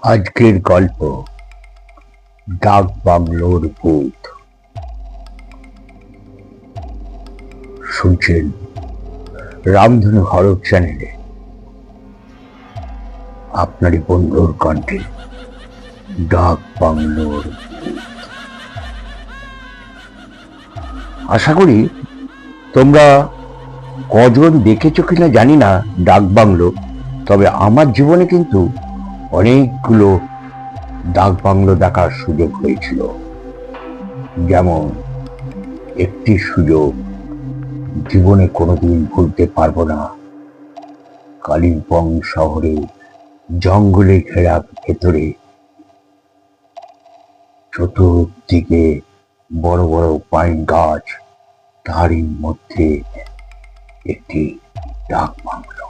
আজকের গল্প ডাক বাংলোর ভূত। শুনছেন রামধনু হরর চ্যানেলে আপনারই বন্ধুর কণ্ঠে ডাক বাংলোর ভূত। আশা করি তোমরা কজন দেখেছো কিনা জানি না ডাক বাংলো, তবে আমার জীবনে কিন্তু অনেকগুলো ডাক বাংলো দেখার সুযোগ হয়েছিল। যেমন একটি সুযোগ জীবনে কোনোদিন ভুলতে পারবো না, কালিম্পং শহরে জঙ্গলে ঘেরা ভেতরে চতুর্দিকে বড় বড় পাইন গাছ, তারই মধ্যে একটি ডাক বাংলো।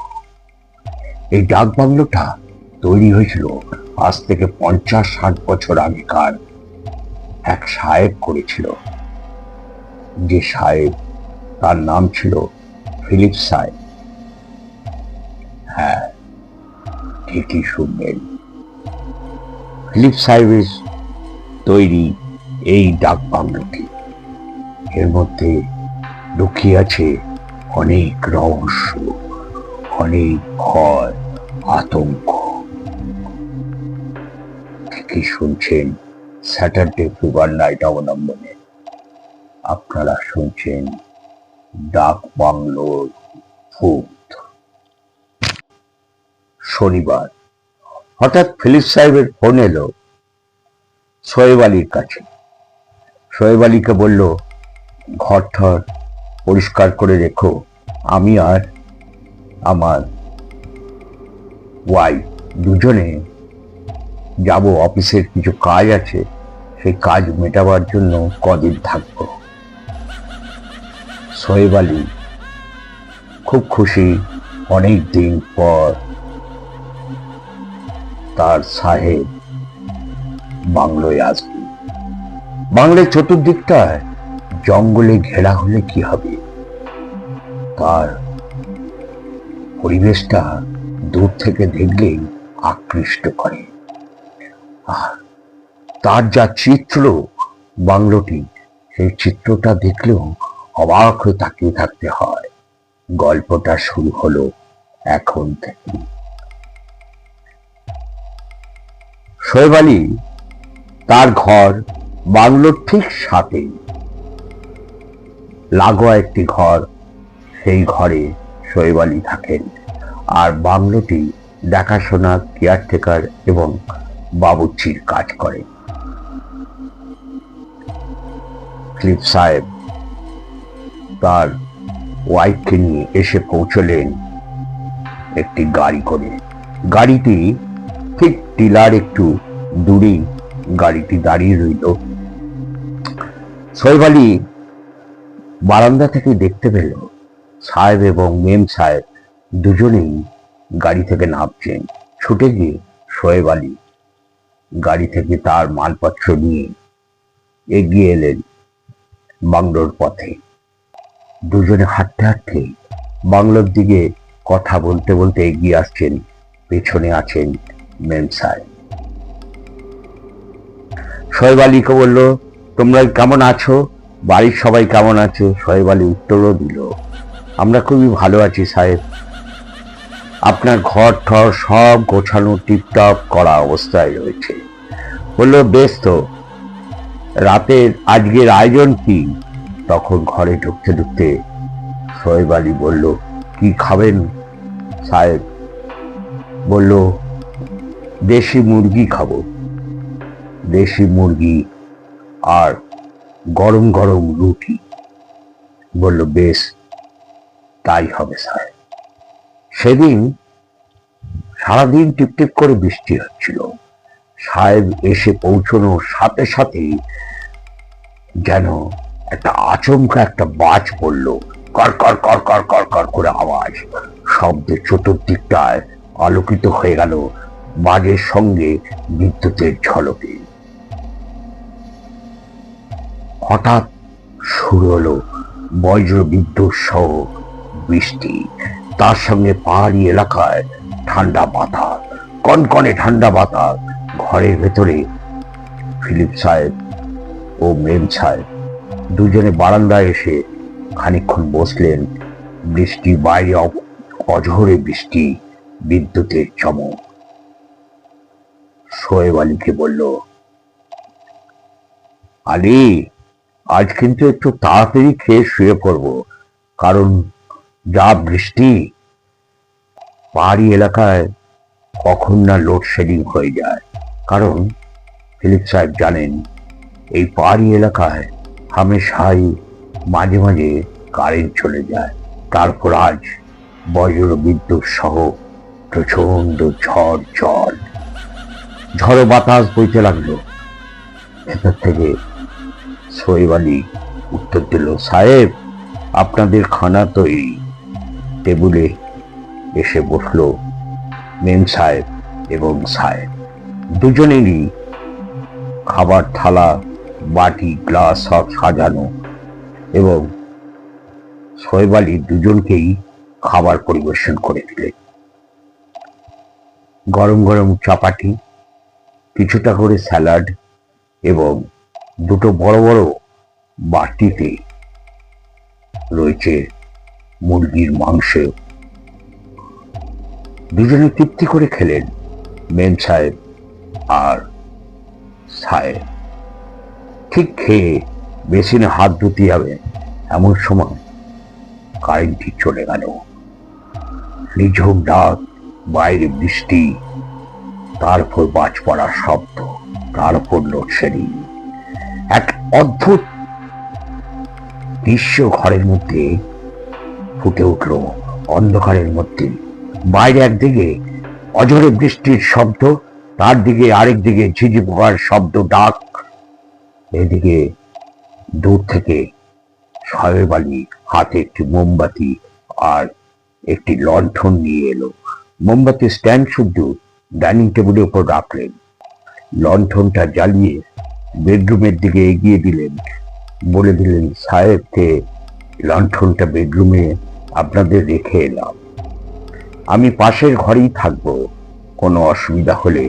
এই ডাক বাংলোটা তৈরি হয়েছিল আজ থেকে 50-60 বছর আগেকার এক সাহেব করেছিল। যে সাহেব, তার নাম ছিল ফিলিপ সাহেব। হ্যাঁ, ঠিকই শুনবেন, ফিলিপ সাহেবের তৈরি এই ডাক বাংলোটি। এর মধ্যে লুকিয়ে আছে অনেক রহস্য, অনেক ভয়, আতঙ্ক। ঠিকই শুনছেন, স্যাটারডে ফিভার নাইট অবলম্বনে আপনারা শুনছেন ডাক বাংলোর ভূত। শনিবার হঠাৎ ফিলিপ সাহেবের ফোন এলো সোহেব আলীর কাছে। সোহেব আলীকে বলল, ঘর ঠর পরিষ্কার করে রেখো, আমি আর আমার ওয়াইফ দুজনে যাব, অফিসের কিছু কাজ আছে, সেই কাজ মেটাবার জন্য কদিন থাকব। সোহেব আলী খুব খুশি, অনেক দিন পর তার সাহেব বাংলোয় আসবে। বাংলার চতুর্দিকটায় জঙ্গলে ঘেরা হলে কি হবে, তার পরিবেশটা দূর থেকে দেখলেই আকৃষ্ট করে। আর তার যা চিত্র বাংলোটি, সেই চিত্রটা দেখলেও অবাক হয়ে তাকিয়ে থাকতে হয়। গল্পটা শুরু হলো এখন থেকে। সোহেব আলী তার ঘর বাংলোর ঠিক সাথে লাগোয়া একটি ঘর, সেই ঘরে সোহেব আলী থাকেন। আর বাংলোটি দেখাশোনা, কেয়ারটেকার এবং বাবুর্চির কাজ করে। ফিলিপ সাহেব তার ওয়াইফকে নিয়ে এসে পৌঁছলেন একটি গাড়ি করে। গাড়িটি ঠিক টিলার একটু দূরেই গাড়িটি দাঁড়িয়ে রইল। সোহেব আলী বারান্দা থেকে দেখতে পেল সাহেব এবং মেম সাহেব দুজনেই গাড়ি থেকে নামছেন। ছুটে গিয়ে সোহেব আলী গাড়ি থেকে তার মালপত্র নিয়ে এগিয়ে এলেন বাংলোর পথে। দুজনে হাঁটতে হাঁটতে বাংলোর দিকে কথা বলতে বলতে এগিয়ে আসছেন। পেছনে আছেন মেম সাহেব। সোহেব আলীকে বলল, তোমরা কেমন আছো, বাড়ির সবাই কেমন আছে? সোহেব আলী উত্তরও দিল, আমরা খুবই ভালো আছি সাহেব, আপনার ঘর ঠর সব গোছানো টিপটপ করা অবস্থায় রয়েছে। বলল, বেশ তো, রাতের আজকের আয়োজন কি? তখন ঘরে ঢুকতে ঢুকতে সোহেব আলী বলল, কি খাবেন? সাহেব বলল, দেশি মুরগি খাবো, দেশি মুরগি আর গরম গরম রুটি। বলল, বেশ, তাই হবে সাহেব। সেদিন সারাদিন টিপটিপ করে বৃষ্টি হচ্ছিল। সাহেব এসে পৌঁছানোর সাথে সাথে যেন একটা আচমকা একটা বাজ পড়ল, কর কর কর কর কর কর করে আওয়াজ। শব্দের চতুর্দিকটায় আলোকিত হয়ে গেল বাজের সঙ্গে বিদ্যুতের ঝলকে। হঠাৎ শুরু হলো বজ্র বিদ্যুৎ সহ বৃষ্টি, তার সঙ্গে পাহাড়ি এলাকায় ঠান্ডা বাতাস, কনকনে ঠান্ডা বাতাস। ঘরের ভেতরে ফিলিপ সাহেব ও মেম সাহেব দুজনে বারান্দায় এসে খানিকক্ষণ বসলেন। বৃষ্টি বাইরে, অঝোরে বৃষ্টি, বিদ্যুতের চমক। শোয়েব আলীকে বলল, আলী, আজ কিন্তু একটু তাড়াতাড়ি খেয়ে শুয়ে পড়ব, কারণ যা বৃষ্টি। পাহাড়ি এলাকায় কখন না লোডশেডিং হয়ে যায়। কারণ ফিলিপ সাহেব জানেন, এই পাহাড়ি এলাকায় হামেশাই মাঝে মাঝে কারেন্ট চলে যায়। তারপর আজ বজ্র বিদ্যুৎ সহ প্রচন্ড ঝড় জল, ঝড়ো বাতাস বইতে লাগলো। ভেতর থেকে শোয়েব আলী উত্তর দিল, সাহেব, আপনাদের খানা তৈরি। টেবিলে এসে বসলো মেম সাহেব এবং সাহেব। দুজনেরই খাবার থালা, বাটি, গ্লাস সব সাজানো, এবং শোয়েব আলী দুজনকেই খাবার পরিবেশন করে দিলেন। গরম গরম চাপাটি, কিছুটা করে স্যালাড, এবং দুটো বড় বড় বাটিতে রয়েছে মুরগির মাংস। দুজনে তৃপ্তি করে খেলেন, মেম সাহেব আর সাহেব। ঠিক খেয়ে বেসিনে হাত ধুতে যাবে এমন সময় কারেন্টটি চলে গেল। নিঝুম ডাক, বাইরে বৃষ্টি, তারপর বাজ পড়ার শব্দ, তারপর লোডশেডিং। এক অদ্ভুত দৃশ্য ঘরের মধ্যে ফুটে উঠল অন্ধকারের মধ্যে। বাইরে একদিকে অঝোরে বৃষ্টির শব্দ, তার দিকে আরেক দিকে ঝিঝি পোকার শব্দ, ডাক। এদিকে দূর থেকে শোয়েব আলী হাতে একটি মোমবাতি আর একটি লণ্ঠন নিয়ে এলো। মোমবাতি স্ট্যান্ড শুদ্ধ ডাইনিং টেবিলের উপর রাখলেন। লণ্ঠনটা জ্বালিয়ে বেডরুমের দিকে এগিয়ে দিলেন। বলে দিলেন, সাহেবকে লণ্ঠনটা বেডরুমে আপনাদের রেখে এলাম। আমি পাশের ঘরেই থাকবো, কোনো অসুবিধা হলে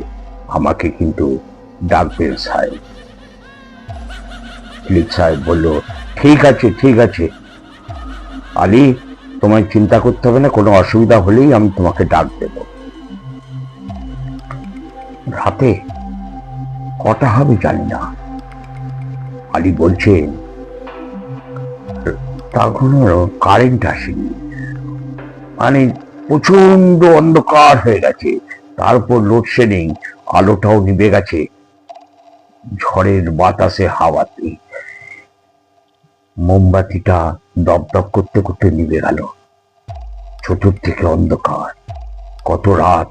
আমাকে কিন্তু ডাকবেন সাহেব। ফিলিপ সাহেব বলল, ঠিক আছে, ঠিক আছে আলী, তোমায় চিন্তা করতে হবে না, কোনো অসুবিধা হলেই আমি তোমাকে ডাক দেব। রাতে কটা হবে জানি না, আলী বলছে, তখনও কারেন্ট আসেনি, মানে প্রচন্ড অন্ধকার হয়ে গেছে। তারপর লোডশেডিং, আলোটাও নিভে গেছে। ঝড়ের বাতাসে, হাওয়াতে মোমবাতিটা দপদপ করতে করতে নিভে গেল। চতুর্দিকে অন্ধকার। কত রাত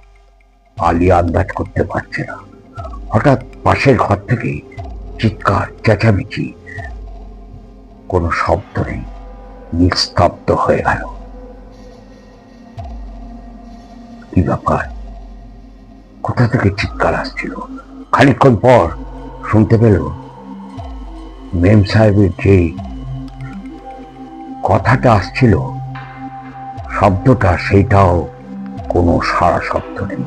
আলী আন্দাজ করতে পারছে না। হঠাৎ পাশের ঘর থেকে চিৎকার, চেঁচামেচি, কোনো শব্দ নেই, নিস্তব্ধ হয়ে গেল। কি ব্যাপার? কোথা থেকে চিৎকার আসছিল? খানিকক্ষণ পর শুনতে পেল মেম সাহেবের যে কথাটা আসছিল, শব্দটা, সেইটাও কোনো সারা শব্দ নেই।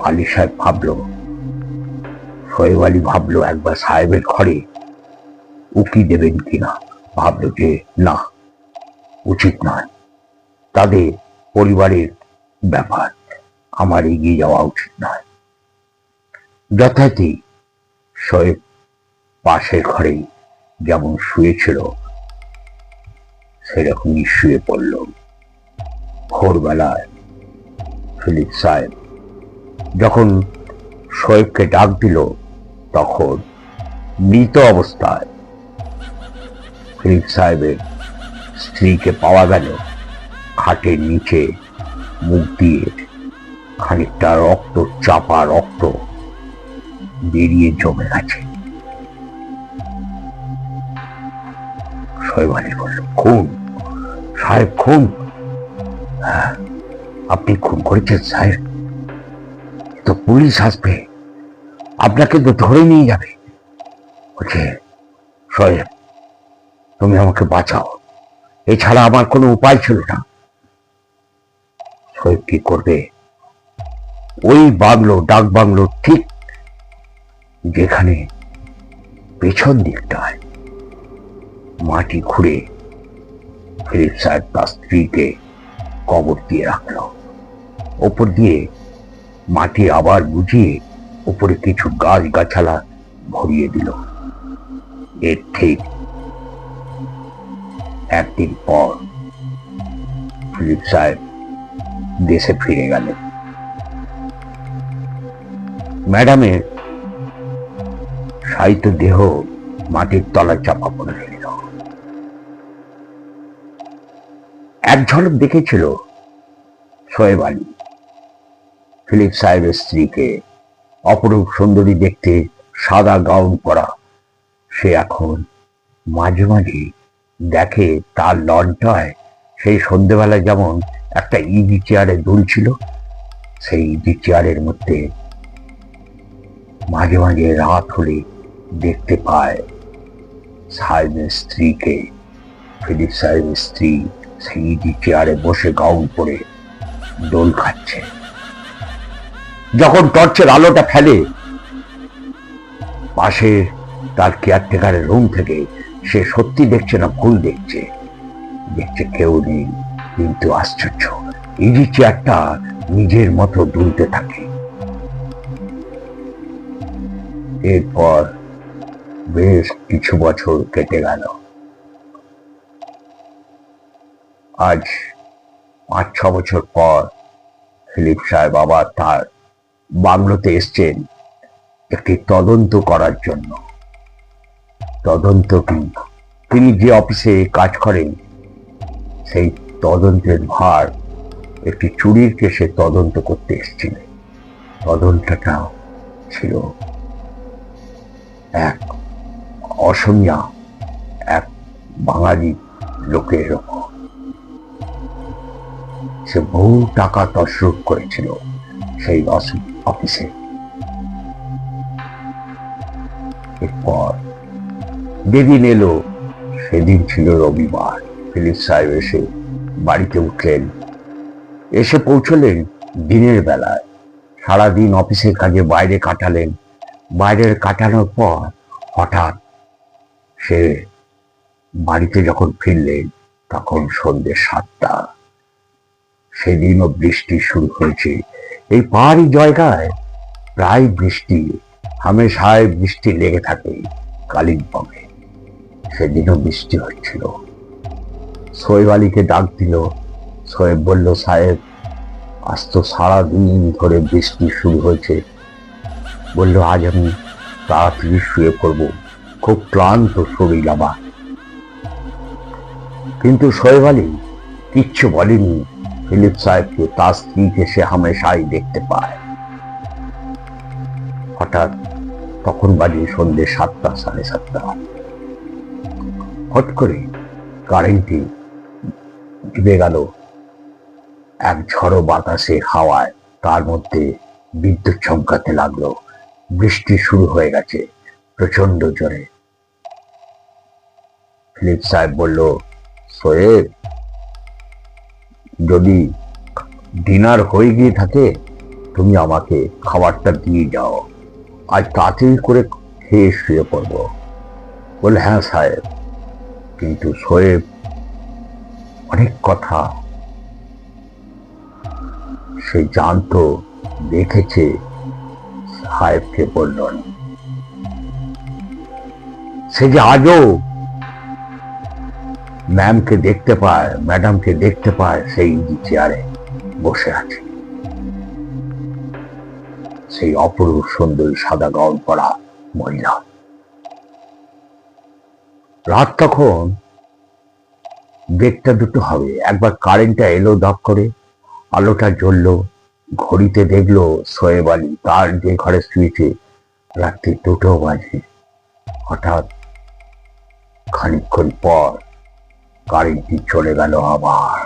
আলী সাহেব ভাবলো, শোয়েব আলী ভাবলো একবার সাহেবের ঘরে উকি দেবেন কিনা। ভাবলো যে না, উচিত নয়, তাদের পরিবারের ব্যাপার, আমার এগিয়ে যাওয়া উচিত নয়। যথারীতি শোয়েব পাশের ঘরে যেমন শুয়েছিল সেরকমই শুয়ে পড়ল। ভোরবেলায় ফিলিপ সাহেব যখন শোয়েবকে ডাক দিল, তখন মৃত অবস্থায় ফিলিপ সাহেবের স্ত্রীকে পাওয়া গেল খাটের নিচে, মুখ দিয়ে খানিকটা রক্ত, চাপা রক্ত বেরিয়ে জমে গেছে। শোয়েব আলী বলল, খুন সাহেব, খুন? হ্যাঁ, আপনি খুন করেছেন সাহেব, তো পুলিশ আসবে, আপনাকে তো ধরে নিয়ে যাবে। বলছে, শোয়েব, তুমি আমাকে বাঁচাও, এছাড়া আমার কোনো উপায় ছিল না। শোয়েব কি করবে ওই বাংলো, ডাক বাংলো ঠিক যেখানে পেছন দিকটায় মাটি খুঁড়ে ফিলিপ সাহেব তার স্ত্রীকে কবর দিয়ে রাখলো। ওপর দিয়ে মাটি আবার বুঝিয়ে উপরে কিছু গাছ গাছালা ভরিয়ে দিল। এর ঠিক একদিন পর ফিলিপ সাহেব দেশে ফিরে গেলেন। ম্যাডামের শায়িত দেহ মাটির তলায় চাপা পড়ে রইল। এক ঝলক দেখেছিল শোয়েব আলী, ফিলিপ সাহেবের স্ত্রীকে, অপরূপ সুন্দরী দেখতে, সাদা গাউন পরা। সে এখন মাঝে মাঝে দেখে তার লনটায় সেই সন্ধ্যেবেলায় যেমন একটা ইজি চেয়ারে দুলছিল, সেই ইজি চেয়ারের মধ্যে মাঝে মাঝে রাত হলে দেখতে পায় সাহেবের স্ত্রীকে। ফিলিপ সাহেবের স্ত্রী সেই ইজি চেয়ারে বসে গাউন পরে দোল খাচ্ছে। যখন টর্চের আলোটা ফেলে পাশে তার কেয়ারটেকারের রুম থেকে, সে সত্যি দেখছে না ভুল দেখছে। দেখছে কেউ নেই, কিন্তু আশ্চর্য, ইজি চেয়ারটা নিজের মতো দুলতে থাকে। এরপর বেশ কিছু বছর কেটে গেল। আজ 5-6 বছর পর ফিলিপ সাহেব আবার তার বাংলোতে এসছেন একটি তদন্ত করার জন্য। তদন্ত কি? তিনি যে অফিসে কাজ করেন সেই তদন্তের ভার একটি চুরির কেসে তদন্ত করতে এসেছিলেন। তদন্তটা ছিল এক অসমিয়া এক বাঙালি লোকের ওপর। সে বহু টাকা তছরূপ করেছিল সেই অফিসে। এরপর যেদিন এলো সেদিন ছিল রবিবার। ফিলিপ সাহেব এসে বাড়িতে উঠলেন। এসে পৌঁছলেন দিনের বেলায়। সারাদিন অফিসের কাজে বাইরে কাটালেন। বাইরে কাটানোর পর হঠাৎ সে বাড়িতে যখন ফিরলেন তখন সন্ধ্যে 7টা। সেদিনও বৃষ্টি শুরু হয়েছে। এই পাহাড়ি জায়গায় প্রায় বৃষ্টি, হামেশায় বৃষ্টি লেগে থাকে কালিম্পংয়ে। সেদিনও বৃষ্টি হচ্ছিল। শোয়েব আলীকে ডাক দিল। শোয়েব বলল, সাহেব আজ তো সারাদিন ধরে বৃষ্টি শুরু হয়েছে। বলল, আজ আমি তাড়াতাড়ি শুয়ে পড়ব, খুব ক্লান্ত শরীর আমার। কিন্তু শোয়েব আলী কিচ্ছু বলেনি ফিলিপ সাহেবকে। তার স্ত্রীকে সে হামেশাই দেখতে পায়। হঠাৎ তখন বাজে সন্ধ্যে 7টা, 7:30। হট করে কারেন্টটি নিভে গেল এক ঝড়ো বাতাসে, হাওয়ায়। তার মধ্যে বিদ্যুৎ চমকাতে লাগলো। বৃষ্টি শুরু হয়ে গেছে প্রচন্ড জোরে। ফিলিপ সাহেব বলল, শোয়েব, যদি ডিনার হয়ে গিয়ে থাকে তুমি আমাকে খাবারটা দিয়ে যাও, আজ তাড়াতাড়ি করে খেয়ে শুয়ে পড়ব। বলে, হ্যাঁ সাহেব। কিন্তু শোয়েব অনেক কথা সে জানতো, দেখেছে। সাহেবকে বললেন, সে যে আজও ম্যামকে দেখতে পায়, ম্যাডামকে দেখতে পায় সেই চেয়ারে বসে আছে। সেই অপরূপ সুন্দরী সাদা গাউন পরা মহিলা। রাত তখন 1:30 হবে। একবার কারেন্টটা এলো দপ করে, আলোটা জ্বললো। ঘড়িতে দেখলো শোয়েব আলী তার যে ঘরে শুয়েছে রাত্রি 2টো বাজে। হঠাৎ খানিকক্ষণ পর কারেন্টটি চলে গেল আবার।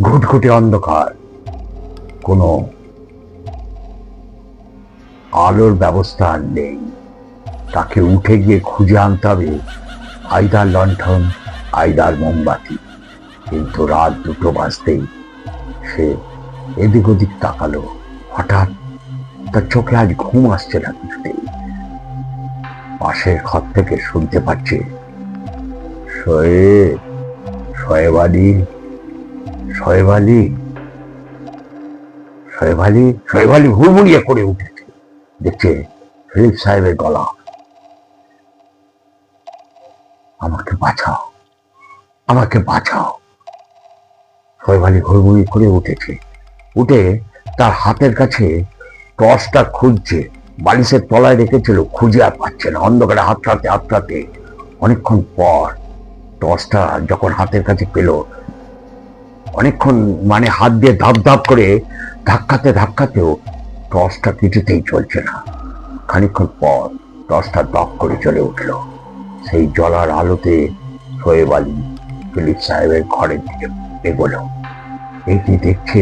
ঘুটঘুটে অন্ধকার, কোনো আলোর ব্যবস্থা আর নেই। তাকে উঠে গিয়ে খুঁজে আনতে হবে আইদার লণ্ঠন, আইদার মোমবাতি। কিন্তু রাত 2টো বাজতেই সে এদিক ওদিক তাকালো। হঠাৎ তার চোখে আজ ঘুম আসছে না কিছুতেই। পাশের ঘর থেকে শুনতে পাচ্ছে, শোয়েব আলী, শোয়েব আলী, শোয়েব আলী। শোয়েব আলী হুড়মুড়িয়ে করে উঠেছে, দেখছে ফিলিপ সাহেবের গলা। আমাকে বাঁচাও, আমাকে বাঁচাও। শোয়েব আলী হুড়মুড়ি করে উঠেছে, উঠে তার হাতের কাছে টর্চটা খুঁজছে, বালিশের তলায় রেখেছিল, খুঁজে আর পাচ্ছে না। অন্ধকারে হাতড়াতে অনেকক্ষণ পর টর্চটা যখন হাতের কাছে পেল, অনেকক্ষণ মানে হাত দিয়ে ধাপ করে ধাক্কাতেও টর্চটা কিছুতেই চলছে না। খানিকক্ষণ পর টর্চটা দপ করে চলে উঠল। সেই জলার আলোতে শোয়েব আলী ফিলিপ সাহেবের ঘরের দিকে এগোলো। এইটি দেখছে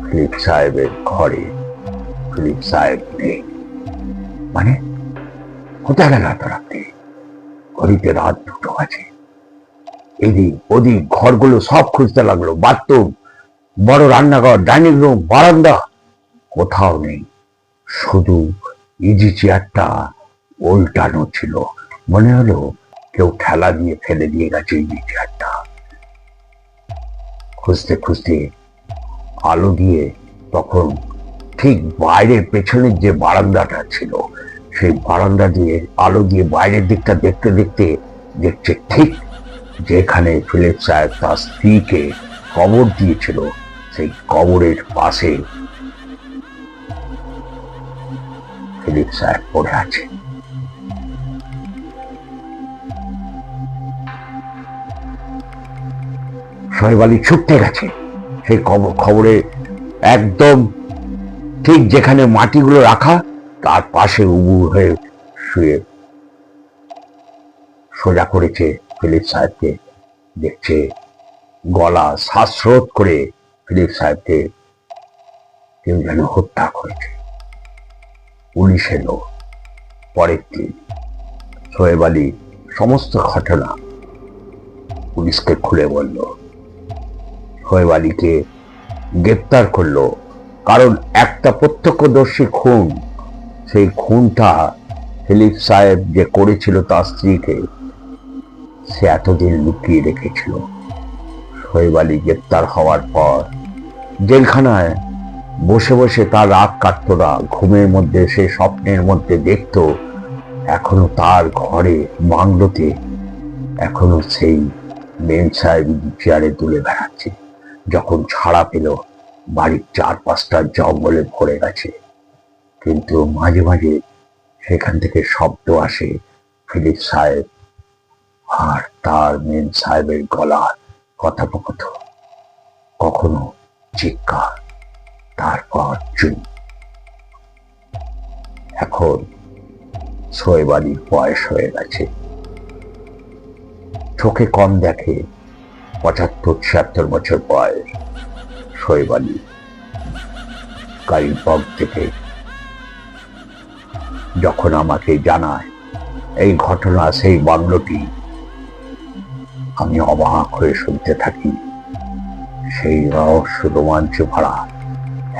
ফিলিপ সাহেবের ঘরে ফিলিপ সাহেব নেই। মানে কোথায় গেল এত রাত্রে? ঘড়িতে রাত 2টো আছে। এদিক ওদিক ঘরগুলো সব খুঁজতে লাগলো, বাথরুম, বড় রান্নাঘর, ডাইনিং রুম, বারান্দা, কোথাও নেই। শুধু ইজি চেয়ারটা উল্টানো ছিল। মনে হলো কেউ ঠেলা দিয়ে ফেলে দিয়ে গেছে ইজি চেয়ারটা। খুঁজতে আলো দিয়ে তখন ঠিক বাইরের পেছনের যে বারান্দাটা ছিল, সেই বারান্দা দিয়ে আলো দিয়ে বাইরের দিকটা দেখতে দেখছে ঠিক যেখানে ফিলিপ সাহেব তার স্ত্রীকে কবর দিয়েছিল, সেই কবরের পাশে ফিলিপ সাহেব পড়ে আছে। শোয়েব আলী ছুটতে গেছে সেই খবরে একদম ঠিক যেখানে মাটিগুলো রাখা, তার পাশে উবু হয়ে শুয়ে সোজা করেছে ফিলিপ সাহেবকে। দেখছে গলা শ্বাসরোধ করে ফিলিপ সাহেবকে কেউ যেন হত্যা করেছে। পুলিশ এলো পরের দিন। শোয়েব আলী সমস্ত ঘটনা পুলিশকে খুলে বলল। শোয়েব আলীকে গ্রেপ্তার করলো, কারণ একটা প্রত্যক্ষদর্শী খুন, সেই খুনটা ফিলিপ সাহেব যে করেছিল তার স্ত্রীকে, সে এতদিন লুকিয়ে রেখেছিল। শোয়েব আলী গ্রেপ্তার হওয়ার পর জেলখানায় বসে তার রাত কাটতো না। ঘুমের মধ্যে, সে স্বপ্নের মধ্যে দেখত এখনো তার ঘরে বাংলোতে এখনো সেই মেম সাহেব চেয়ারে তুলে বেড়াচ্ছে। যখন ছাড়া পেল, বাড়ির 4-5টা জঙ্গলে ভরে গেছে, কিন্তু মাঝে মাঝে সেখান থেকে শব্দ আসে ফিলিপ সাহেব আর তার মেম সাহেবের গলার কথোপকথন, কখনো চিৎকার, তারপর চুপ। এখন শোয়েব আলীর বয়স হয়ে গেছে, চোখে কম দেখে, 75-76 বছর বয়স। শোয়েব আলী গাড়ির পথ থেকে যখন আমাকে জানায় এই ঘটনা, সেই বাংলোটি, আমি অবাক হয়ে শুনতে থাকি। সেই রহস্য রোমাঞ্চ ভরা,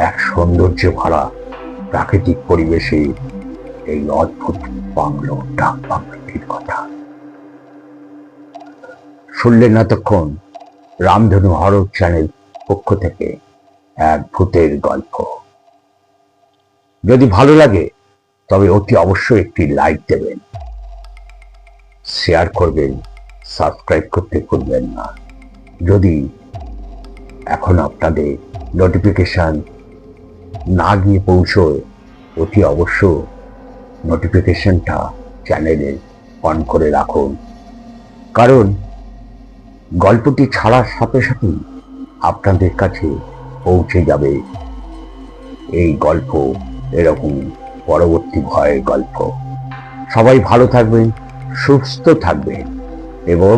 এক সৌন্দর্য ভরা প্রাকৃতিক পরিবেশে এই অদ্ভুত বাংলো, ডাক বাংলোটির কথা শুনলেন এতক্ষণ রামধনু হরর চ্যানেল পক্ষ থেকে এক ভূতের গল্প। যদি ভালো লাগে তবে অতি অবশ্যই একটি লাইক দেবেন, শেয়ার করবেন, সাবস্ক্রাইব করতে ভুলবেন না। যদি এখন আপনাদের নোটিফিকেশন না গিয়ে পৌঁছয়, অতি অবশ্য নোটিফিকেশনটা চ্যানেলে অন করে রাখুন, কারণ গল্পটি ছাড়ার সাথে সাথেই আপনাদের কাছে পৌঁছে যাবে এই গল্প, এরকম পরবর্তী ভয়ের গল্প। সবাই ভালো থাকবেন, সুস্থ থাকবেন এবং